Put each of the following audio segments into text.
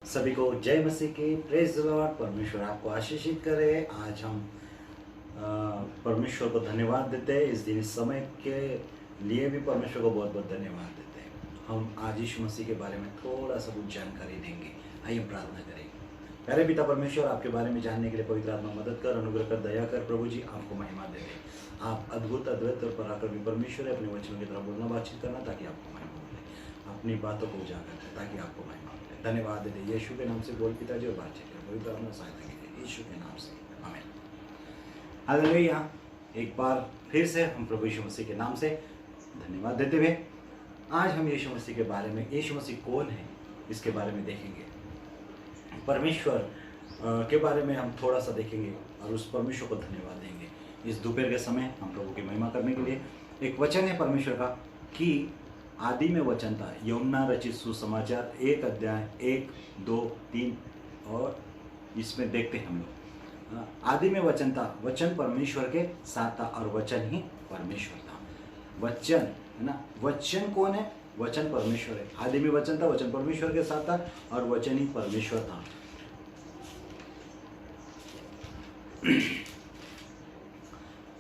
सभी को जय मसीह की प्रेज द लॉर्ड। परमेश्वर आपको आशीषित करे। आज हम परमेश्वर को धन्यवाद देते हैं। इस दिन इस समय के लिए भी परमेश्वर को बहुत बहुत धन्यवाद देते हैं। हम आज यीशु मसीह के बारे में थोड़ा सा कुछ जानकारी देंगे। आइए हम प्रार्थना करेंगे। प्यारे पिता परमेश्वर, आपके बारे में जानने के लिए पवित्र आत्मा मदद कर, अनुग्रह कर, दया कर। प्रभु जी आपको महिमा दे दे। आप अद्भुत, अद्वैत और पराक्रमी परमेश्वर है। अपने वचनों की तरह बोलना, बातचीत करना, ताकि आपको महिमा मिले। अपनी बातों को उजागर करें ताकि आपको महिमा मिले। धन्यवाद देते यीशु के नाम से बोल पिताजी और बातचीत करें। पवित्र आत्मा सहायता कीजिए यीशु के नाम से, आमीन। हालेलुया। एक बार फिर से हम प्रभु यीशु मसीह के नाम से धन्यवाद देते हुए आज हम यीशु मसीह के बारे में, यीशु मसीह कौन है इसके बारे में देखेंगे। परमेश्वर के बारे में हम थोड़ा सा देखेंगे और उस परमेश्वर को धन्यवाद देंगे। इस दोपहर के समय हम प्रभु की महिमा करने के लिए एक वचन है परमेश्वर का कि आदि में वचन था। यूहन्ना रचित सुसमाचार 1 अध्याय 1, 2, 3 और इसमें देखते हैं हम लोग। आदि में वचन था, वचन परमेश्वर के साथ था और वचन ही परमेश्वर था। वचन है ना, वचन कौन है? वचन परमेश्वर है। आदि में वचन था, वचन परमेश्वर के साथ था और वचन ही परमेश्वर था।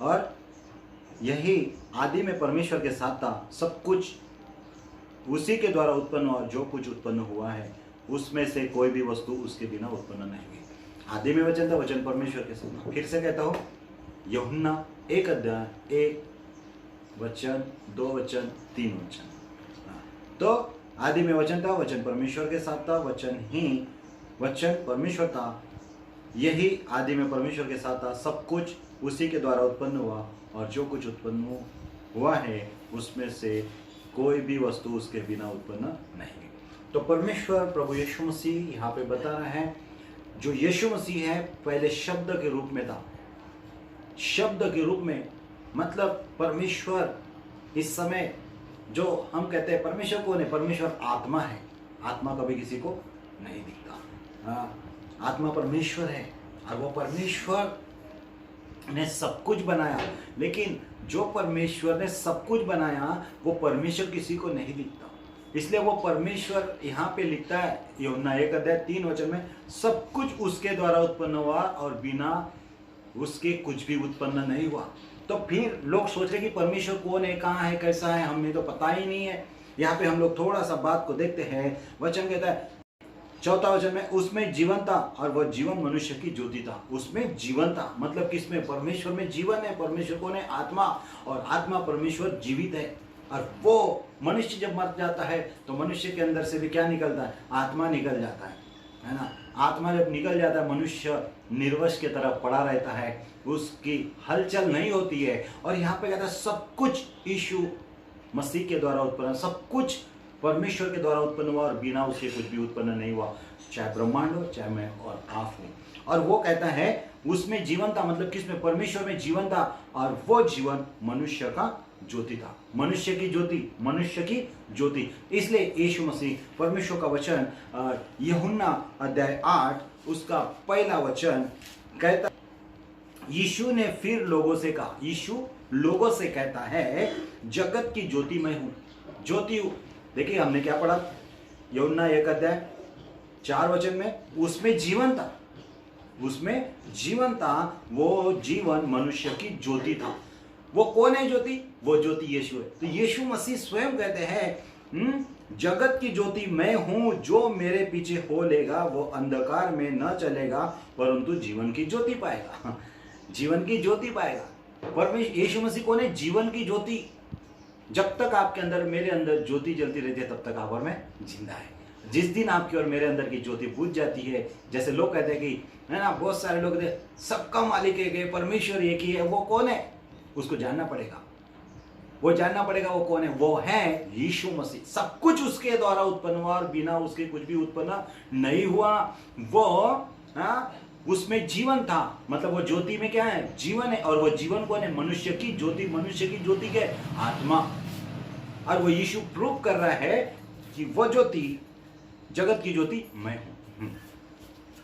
और यही आदि में परमेश्वर के साथ था। सब कुछ उसी के द्वारा उत्पन्न हुआ। जो कुछ उत्पन्न हुआ है उसमें से कोई भी वस्तु उसके बिना उत्पन्न नहीं हुई। आदि में वचन था, वचन परमेश्वर के साथ। फिर से कहता हूँ, यूहन्ना 1 अध्याय 1 वचन, 2 वचन, 3 वचन। तो आदि में वचन था, वचन परमेश्वर के साथ था, वचन परमेश्वर था। यही आदि में परमेश्वर के साथ था। सब कुछ उसी के द्वारा उत्पन्न हुआ और जो कुछ उत्पन्न हुआ है उसमें से कोई भी वस्तु उसके बिना उत्पन्न नहीं। तो परमेश्वर प्रभु यीशु मसीह यहाँ पे बता रहा है, जो यीशु मसीह है पहले शब्द के रूप में था। शब्द के रूप में मतलब परमेश्वर इस समय जो हम कहते हैं परमेश्वर कौन है? परमेश्वर आत्मा है। आत्मा कभी किसी को नहीं दिखता। आत्मा परमेश्वर है और वो परमेश्वर ने सब कुछ बनाया। लेकिन जो परमेश्वर ने सब कुछ बनाया वो परमेश्वर किसी को नहीं दिखता। इसलिए वो परमेश्वर यहाँ पे लिखता है यूहन्ना 1 अध्याय 3 वचन में, सब कुछ उसके द्वारा उत्पन्न हुआ और बिना उसके कुछ भी उत्पन्न नहीं हुआ। तो फिर लोग सोच रहे कि परमेश्वर कौन है, कहाँ है, कैसा है, हमें तो पता ही नहीं है। यहाँ पे हम लोग थोड़ा सा बात को देखते हैं। वचन कहता है 4 वचन में, उसमें जीवन था और वह जीवन मनुष्य की ज्योति था। उसमें जीवन था मतलब किसमें? परमेश्वर में जीवन है। परमेश्वर कौन है? आत्मा। और आत्मा परमेश्वर जीवित है। और वो मनुष्य जब मर जाता है तो मनुष्य के अंदर से भी क्या निकलता है? आत्मा निकल जाता है ना। आत्मा जब निकल जाता है मनुष्य निर्वश की तरह पड़ा रहता है, उसकी हलचल नहीं होती है। और यहाँ पे कहता है सब कुछ यीशु मसीह के द्वारा उत्पन्न, सब कुछ परमेश्वर के द्वारा उत्पन्न हुआ और बिना उसके कुछ भी उत्पन्न नहीं हुआ, चाहे ब्रह्मांड हो चाहे मैं और आप हो। और वो कहता है उसमें जीवन था मतलब किसमें? परमेश्वर में जीवन था और वो जीवन मनुष्य का ज्योति था। मनुष्य की ज्योति, मनुष्य की ज्योति। इसलिए यीशु मसीह परमेश्वर का वचन यूहन्ना अध्याय 8 उसका पहला वचन कहता, यीशु ने फिर लोगों से कहा, यीशु लोगों से कहता है जगत की ज्योति मैं हूं। ज्योति देखिए हमने क्या पढ़ा यूहन्ना 1 अध्याय 4 वचन में, उसमें जीवन था, उसमें जीवन था, वो जीवन मनुष्य की ज्योति था। वो कौन है ज्योति? वो ज्योति यीशु है। तो यीशु मसीह स्वयं कहते हैं जगत की ज्योति मैं हूं, जो मेरे पीछे हो लेगा वो अंधकार में न चलेगा परंतु जीवन की ज्योति पाएगा। जीवन की ज्योति पाएगा। परमेश्वर यीशु मसीह कौन है? जीवन की ज्योति। जब तक आपके अंदर मेरे अंदर ज्योति जलती रहती है तब तक आप और मैं जिंदा है। जिस दिन आपकी और मेरे अंदर की ज्योति बुझ जाती है, जैसे लोग कहते हैं कि है ना, बहुत सारे लोग सबका मालिक एक है, परमेश्वर एक ही है, वो कौन है? उसको जानना पड़ेगा। वो जानना पड़ेगा वो कौन है। वो है यीशु मसीह। सब कुछ उसके द्वारा उत्पन्न हुआ और बिना उसके कुछ भी उत्पन्न नहीं हुआ। वो उसमें जीवन था मतलब वो ज्योति में क्या है? जीवन है। और वो जीवन कौन है? मनुष्य की ज्योति। मनुष्य की ज्योति क्या है? आत्मा। और वो यीशु प्रूव कर रहा है कि वो ज्योति, जगत की ज्योति मैं हूं।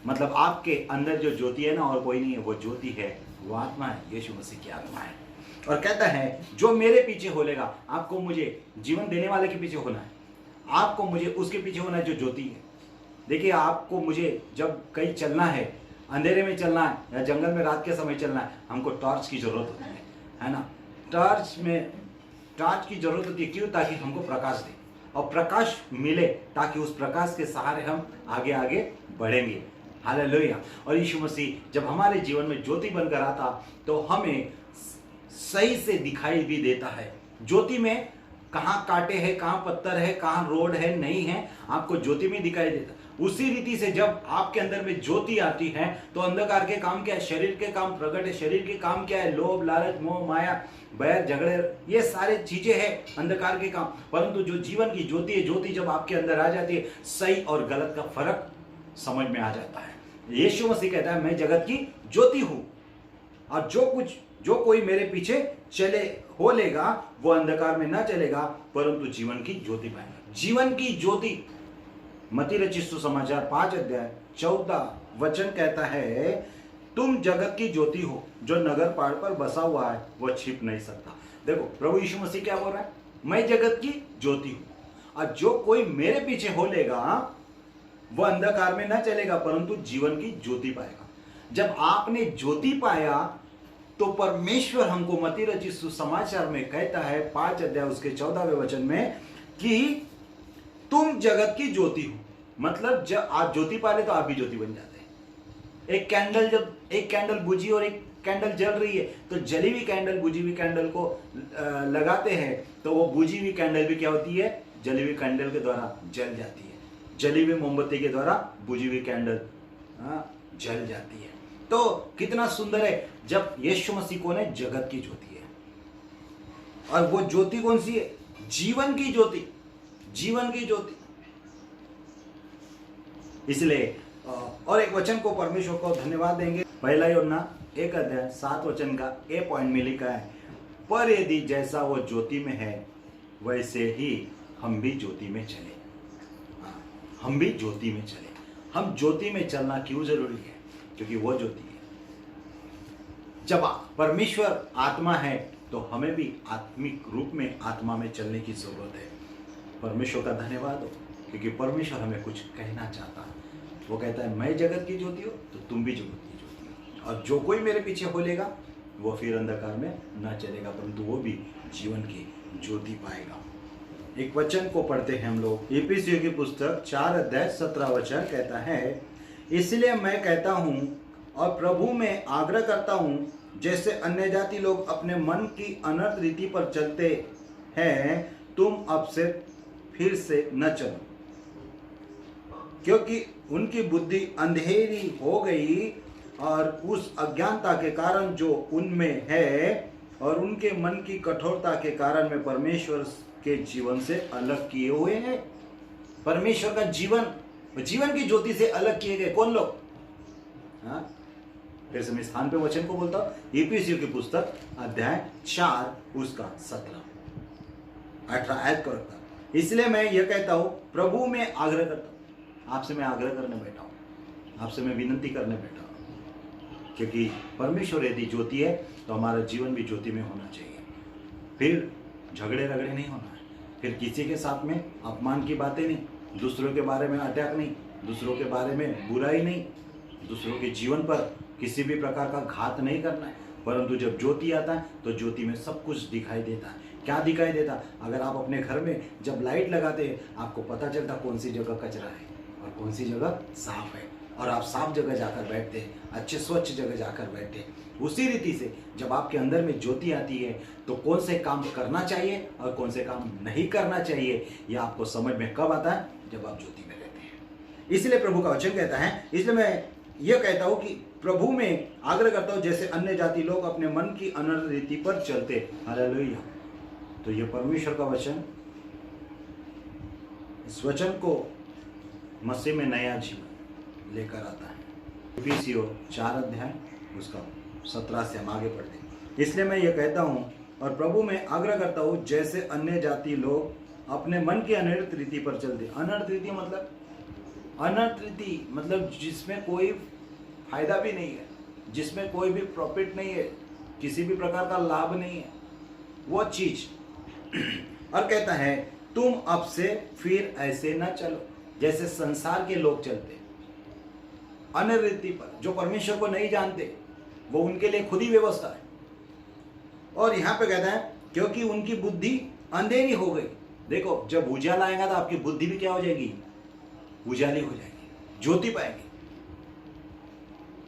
मतलब आपके अंदर जो ज्योति है ना और कोई नहीं है, वो ज्योति है, वो आत्मा है, यीशु मसीह की आत्मा है। और कहता है जो मेरे पीछे हो लेगा, आपको मुझे जीवन देने वाले के पीछे होना है, आपको मुझे उसके पीछे होना है जो ज्योति है। देखिए, आपको मुझे जब कहीं चलना है, अंधेरे में चलना है या जंगल में रात के समय चलना है, हमको टॉर्च की जरूरत होती है ना। टॉर्च की जरूरत होती है, क्यों? ताकि हमको प्रकाश दे और प्रकाश मिले, ताकि उस प्रकाश के सहारे हम आगे आगे बढ़ेंगे। हालेलुया। और यीशु मसीह जब हमारे जीवन में ज्योति बनकर आता तो हमें सही से दिखाई भी देता है। ज्योति में कहाँ कांटे हैं, कहाँ पत्थर है, कहाँ रोड है, नहीं है, आपको ज्योति में दिखाई देता। उसी रीति से जब आपके अंदर में ज्योति आती है तो अंधकार के काम क्या है? शरीर के काम प्रकट है। शरीर के काम क्या है? लोभ, लालच, मोह, माया, बैर, झगड़े, ये सारे चीजें हैं अंधकार के काम। परंतु जो जीवन की ज्योति है, ज्योति जब आपके अंदर आ जाती है, सही और गलत का फर्क समझ में आ जाता है। यीशु मसीह कहता है, मैं जगत की ज्योति हूं और जो कोई मेरे पीछे हो लेगा वो अंधकार में ना चलेगा परंतु जीवन की ज्योति पाएगा। जीवन की ज्योति। मत्ती रचित सुसमाचार 5 अध्याय 14 वचन कहता है, तुम जगत की ज्योति हो, जो नगर पहाड़ पर बसा हुआ है वह छिप नहीं सकता। देखो, प्रभु यीशु मसीह क्या बोल रहा है? मैं जगत की ज्योति हूं और जो कोई मेरे पीछे हो लेगा वह अंधकार में ना चलेगा परंतु जीवन की ज्योति पाएगा। जब आपने ज्योति पाया तो परमेश्वर हमको मत्ती रचित सुसमाचार में कहता है 5 अध्याय उसके 14वें वचन में कि तुम जगत की ज्योति हो। मतलब जब आप ज्योति पाले तो आप भी ज्योति बन जाते हैं। जब एक कैंडल बुझी और एक कैंडल जल रही है तो जली हुई कैंडल बुझी हुई कैंडल को लगाते हैं तो वो बुझी हुई कैंडल भी क्या होती है? जली हुई कैंडल के द्वारा जल जाती है। जली हुई मोमबत्ती के द्वारा बुझी हुई कैंडल जल जाती है। तो कितना सुंदर है जब यीशु मसीह कौन है? जगत की ज्योति है। और वो ज्योति कौन सी है? जीवन की ज्योति। जीवन की ज्योति। इसलिए और एक वचन को परमेश्वर को धन्यवाद देंगे। पहला यूहन्ना 1 अध्याय 7 वचन का ए पॉइंट में लिखा है, पर यदि जैसा वो ज्योति में है वैसे ही हम भी ज्योति में चले। हम भी ज्योति में चले। हम ज्योति में चलना क्यों जरूरी है? क्योंकि वो ज्योति है। जब परमेश्वर आत्मा है तो हमें भी आत्मिक रूप में आत्मा में चलने की जरूरत है। परमेश्वर का धन्यवाद हो क्योंकि परमेश्वर हमें कुछ कहना चाहता है। वो कहता है, मैं जगत की ज्योति हो तो तुम भी जगत की ज्योति हो और जो कोई मेरे पीछे हो लेगा वो फिर अंधकार में न चलेगा परंतु वो भी जीवन की ज्योति पाएगा। एक वचन को पढ़ते हैं हम लोग। इफिसियों की पुस्तक 4 अध्याय 17 वचन कहता है, इसलिए मैं कहता हूँ और प्रभु में आग्रह करता हूँ, जैसे अन्य जाति लोग अपने मन की अनर्थ रीति पर चलते हैं, तुम अब से फिर से न चलो, क्योंकि उनकी बुद्धि अंधेरी हो गई और उस अज्ञानता के कारण जो उनमें है और उनके मन की कठोरता के कारण में परमेश्वर के जीवन से अलग किए हुए हैं। परमेश्वर का जीवन की ज्योति से अलग किए गए कौन लोग? फिर से मैं स्थान पे वचन को बोलता हूं। इफिसियों की पुस्तक अध्याय 4 उसका 17-18 आयत करता। इसलिए मैं यह कहता हूं, प्रभु में आग्रह करता हूं। आपसे मैं आग्रह करने बैठा हूं, आपसे मैं विनती करने बैठा हूं, क्योंकि परमेश्वर यदि ज्योति है तो हमारा जीवन भी ज्योति में होना चाहिए। फिर झगड़े रगड़े नहीं होना है, फिर किसी के साथ में अपमान की बातें नहीं, दूसरों के बारे में अटैक नहीं, दूसरों के बारे में बुराई नहीं, दूसरों के जीवन पर किसी भी प्रकार का घात नहीं करना है। परंतु जब ज्योति आता है तो ज्योति में सब कुछ दिखाई देता है। क्या दिखाई देता? अगर आप अपने घर में जब लाइट लगाते हैं आपको पता चलता कौन सी जगह कचरा है और कौन सी जगह साफ है और आप साफ जगह जाकर बैठते हैं, अच्छे स्वच्छ जगह जाकर बैठते हैं। उसी रीति से जब आपके अंदर में ज्योति आती है तो कौन से काम करना चाहिए और कौन से काम नहीं करना चाहिए यह आपको समझ में कब आता है? जब आप ज्योति में रहते हैं। इसलिए प्रभु का वचन कहता है, इसलिए मैं यह कहता हूं कि प्रभु में आग्रह करता हूं, जैसे अन्य जाति लोग अपने मन की अनर्थ रीति पर चलते। हालेलुया। तो यह परमेश्वर का वचन, इस वचन को मसीह में नया जीवन लेकर आता है। इफिसियों 4 अध्याय उसका 17 से हम आगे पढ़ते हैं। इसलिए मैं ये कहता हूँ और प्रभु में आग्रह करता हूँ, जैसे अन्य जाति लोग अपने मन की अनर्थ रीति पर चलते। अनर्थ रीति मतलब जिसमें कोई फायदा भी नहीं है, जिसमें कोई भी प्रॉफिट नहीं है, किसी भी प्रकार का लाभ नहीं है, वो चीज। और कहता है तुम अब से फिर ऐसे न चलो। जैसे संसार के लोग चलते, अन्य रीति पर, जो परमेश्वर को नहीं जानते, वो उनके लिए खुद ही व्यवस्था है। और यहाँ पे कहता है क्योंकि उनकी बुद्धि अंधेरी हो गई। देखो, जब उजाला आएगा तो आपकी बुद्धि भी क्या हो जाएगी? उजाली हो जाएगी, ज्योति पाएगी।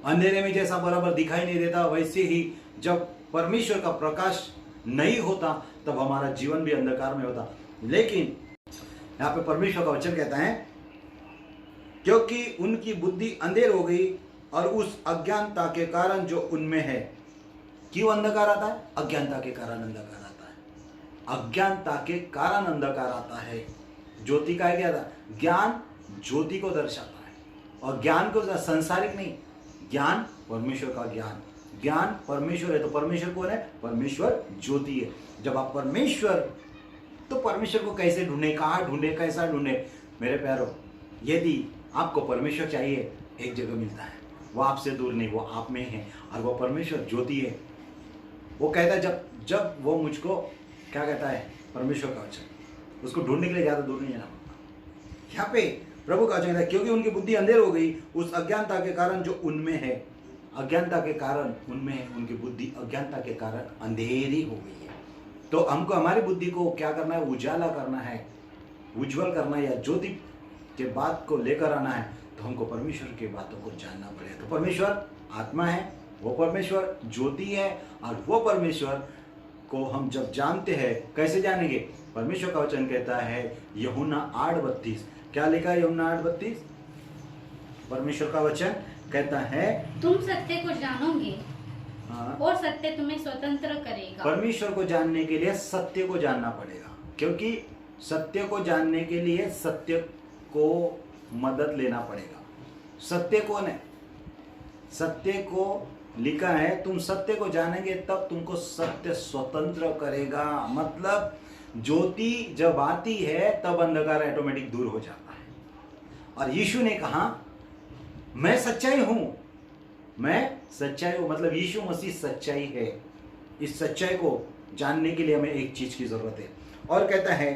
अंधेरे में जैसा बराबर दिखाई नहीं देता, वैसे ही जब परमेश्वर का प्रकाश नहीं होता तब हमारा जीवन भी अंधकार में होता। लेकिन यहाँ पे परमेश्वर का वचन कहता है क्योंकि उनकी बुद्धि अंधेर हो गई और उस अज्ञानता के कारण जो उनमें है। क्यों अंधकार आता है? अज्ञानता के कारण अंधकार आता है। अज्ञानता के कारण अंधकार आता है। ज्योति का क्या था? ज्ञान ज्योति को दर्शाता है, और ज्ञान को संसारिक नहीं, ज्ञान परमेश्वर का ज्ञान। ज्ञान परमेश्वर है, तो परमेश्वर कौन है? परमेश्वर ज्योति है। जब आप परमेश्वर, तो परमेश्वर को कैसे ढूंढे, कहाँ ढूंढे, कैसा ढूंढे? मेरे प्यारों, यदि आपको परमेश्वर चाहिए, एक जगह मिलता है, वो आपसे दूर नहीं, वो आप में है, और वो परमेश्वर ज्योति है। वो कहता है जब वो मुझको क्या कहता है? परमेश्वर का वचन, उसको ढूंढने के लिए ज़्यादा दूर नहीं जाना पड़ता। यहाँ पे प्रभु का वचन कहता है क्योंकि उनकी बुद्धि अंधेर हो गई उस अज्ञानता के कारण जो उनमें है। अज्ञानता के कारण उनमें है, उनकी बुद्धि अज्ञानता के कारण अंधेरी हो गई है। तो हमको हमारी बुद्धि को क्या करना है? उजाला करना है, उज्जवल करना है, या ज्योति के बात को लेकर आना है। तो हमको परमेश्वर की बातों को जानना पड़ेगा। तो परमेश्वर आत्मा है, वो परमेश्वर ज्योति है, और वो परमेश्वर को हम जब जानते हैं, कैसे जानेंगे? परमेश्वर का वचन कहता है यूहन्ना 8:32, क्या लिखा है यूहन्ना 8:32? परमेश्वर का वचन कहता है तुम सत्य को जानोगे, हाँ, और सत्य तुम्हें स्वतंत्र करेगा। परमेश्वर को जानने के लिए सत्य को जानना पड़ेगा, क्योंकि सत्य को जानने के लिए सत्य को मदद लेना पड़ेगा। सत्य कौन है? सत्य को लिखा है तुम सत्य को जानेंगे तब तुमको सत्य स्वतंत्र करेगा। मतलब ज्योति जब आती है तब अंधकार ऑटोमेटिक दूर हो जाता है। और यीशु ने कहा मैं सच्चाई हूं, मैं सच्चाई हूं, मतलब यीशु मसीह सच्चाई है। इस सच्चाई को जानने के लिए हमें एक चीज की जरूरत है। और कहता है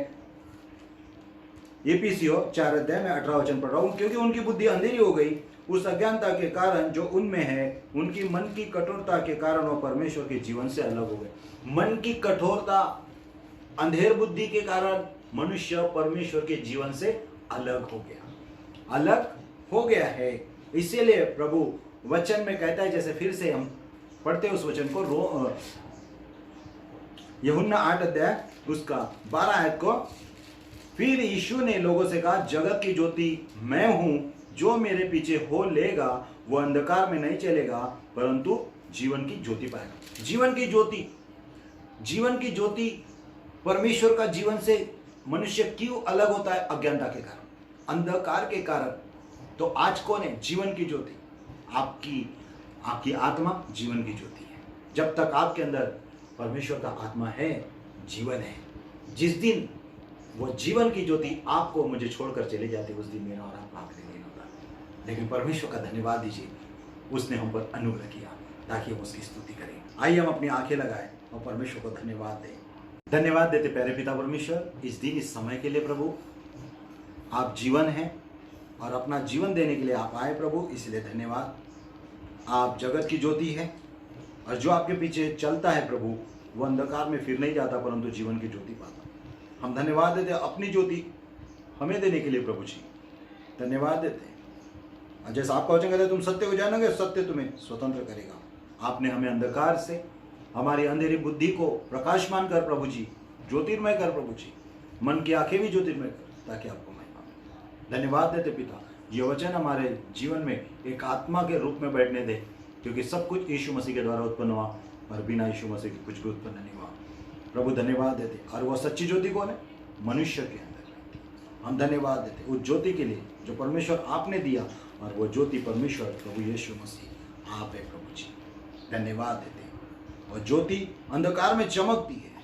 एफिसियों 4 में 18 वचन पढ़ रहा हूं, क्योंकि उनकी बुद्धि अंधेरी हो गई उस अज्ञानता के कारण जो उनमें है, उनकी मन की कठोरता के कारण वो परमेश्वर के जीवन से अलग हो गए। मन की कठोरता, अंधेर बुद्धि के कारण मनुष्य परमेश्वर के जीवन से अलग हो गया, अलग हो गया है। इसीलिए प्रभु वचन में कहता है, जैसे फिर से हम पढ़ते उस वचन को, यूहन्ना 8 उसका 12 आयत को, फिर यीशु ने लोगों से कहा जगत की ज्योति मैं हूं, जो मेरे पीछे हो लेगा वो अंधकार में नहीं चलेगा परंतु जीवन की ज्योति पाएगा। जीवन की ज्योति, जीवन की ज्योति परमेश्वर का जीवन से मनुष्य क्यों अलग होता है? अज्ञानता के कारण, अंधकार के कारण। तो आज कौन है जीवन की ज्योति? आपकी आत्मा जीवन की ज्योति है। जब तक आपके अंदर परमेश्वर का आत्मा है, जीवन है। जिस दिन वो जीवन की ज्योति आपको मुझे छोड़कर चले जाते, उस दिन मेरा और आपका आखिरी दिन होगा। लेकिन परमेश्वर का धन्यवाद दीजिए, उसने हम पर अनुग्रह किया ताकि हम उसकी स्तुति करें। आइए हम अपनी आंखें लगाएं और परमेश्वर को धन्यवाद दें। धन्यवाद देते प्यारे पिता परमेश्वर, इस दिन इस समय के लिए प्रभु। आप जीवन हैं और अपना जीवन देने के लिए आप आए प्रभु, इसलिए धन्यवाद। आप जगत की ज्योति है और जो आपके पीछे चलता है प्रभु वो अंधकार में फिर नहीं जाता परंतु जीवन की ज्योति पाता। हम धन्यवाद देते अपनी ज्योति हमें देने के लिए प्रभु जी, धन्यवाद देते हैं। जैसा आपका वचन कहता है तुम सत्य को जानोगे, सत्य तुम्हें स्वतंत्र करेगा। आपने हमें अंधकार से, हमारी अंधेरी बुद्धि को प्रकाशमान कर प्रभु जी, ज्योतिर्मय कर प्रभु जी, मन की आंखें भी ज्योतिर्मय कर ताकि आपको महिमा मिले। धन्यवाद देते पिता, ये वचन हमारे जीवन में एक आत्मा के रूप में बैठने दे, क्योंकि सब कुछ यीशु मसीह के द्वारा उत्पन्न हुआ और बिना यीशु मसीह के कुछ भी उत्पन्न नहीं हुआ। प्रभु धन्यवाद देते। और वह सच्ची ज्योति कौन है? मनुष्य के अंदर। हम धन्यवाद देते उस ज्योति के लिए जो परमेश्वर आपने दिया, और वो ज्योति परमेश्वर प्रभु यीशु मसीह आप है प्रभु जी, धन्यवाद देते। और ज्योति अंधकार में चमकती है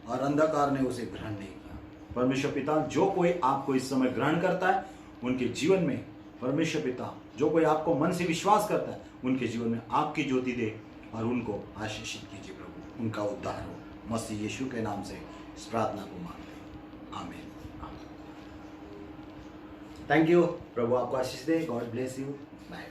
और अंधकार ने उसे ग्रहण नहीं किया। परमेश्वर पिता, जो कोई आपको इस समय ग्रहण करता है उनके जीवन में, परमेश्वर पिता जो कोई आपको मन से विश्वास करता है उनके जीवन में आपकी ज्योति दे और उनको आशीषित कीजिए प्रभु, उनका उद्धार हो। मसीह यीशु के नाम से इस प्रार्थना को मांगते हैं, आमीन। Thank you. प्रभु आपको आशीष दे। God bless you. बाय।